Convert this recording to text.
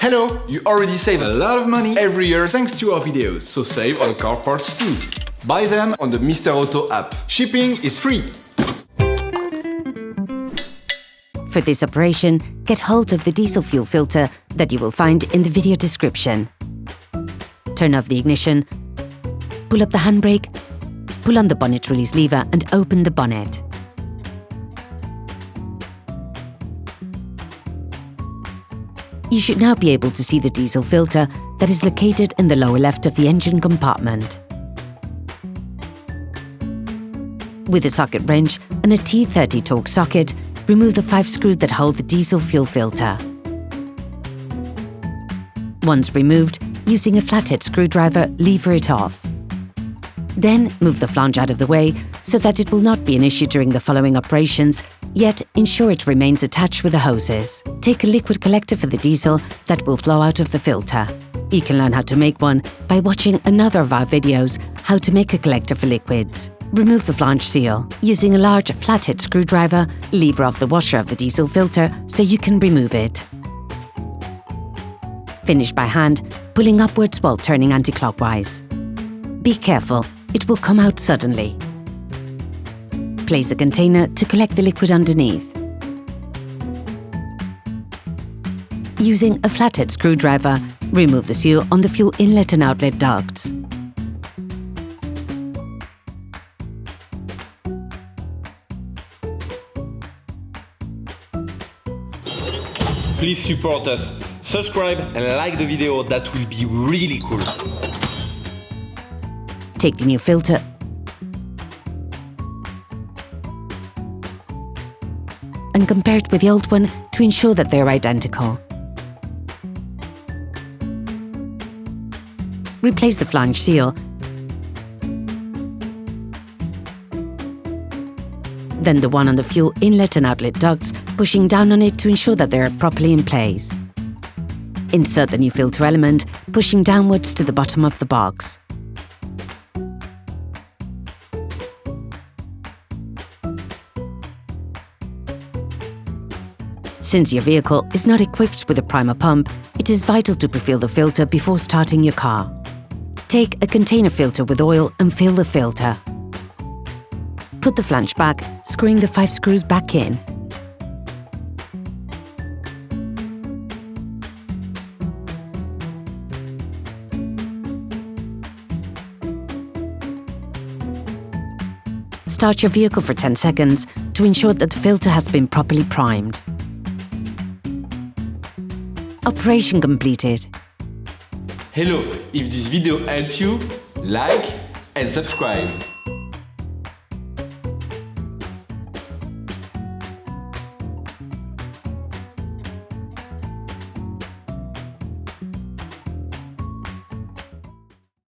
Hello! You already save a lot of money every year thanks to our videos, so save on car parts too. Buy them on the Mr. Auto app. Shipping is free. For this operation, get hold of the diesel fuel filter that you will find in the video description. Turn off the ignition, pull up the handbrake, pull on the bonnet release lever and open the bonnet. You should now be able to see the diesel filter that is located in the lower left of the engine compartment. With a socket wrench and a T30 Torx socket, remove the 5 screws that hold the diesel fuel filter. Once removed, using a flathead screwdriver, lever it off. Then move the flange out of the way so that it will not be an issue during the following operations, yet ensure it remains attached with the hoses. Take a liquid collector for the diesel that will flow out of the filter. You can learn how to make one by watching another of our videos, How to Make a Collector for Liquids. Remove the flange seal. Using a large flathead screwdriver, lever off the washer of the diesel filter so you can remove it. Finish by hand, pulling upwards while turning anti-clockwise. Be careful, it will come out suddenly. Place a container to collect the liquid underneath. Using a flathead screwdriver, remove the seal on the fuel inlet and outlet ducts. Please support us. Subscribe and like the video, that will be really cool. Take the new filter and compare it with the old one to ensure that they're identical. Replace the flange seal. Then the one on the fuel inlet and outlet ducts, pushing down on it to ensure that they are properly in place. Insert the new filter element, pushing downwards to the bottom of the box. Since your vehicle is not equipped with a primer pump, it is vital to pre-fill the filter before starting your car. Take a container filter with oil and fill the filter. Put the flange back, screwing the 5 screws back in. Start your vehicle for 10 seconds to ensure that the filter has been properly primed. Operation completed. Hello! If this video helped you, like and subscribe.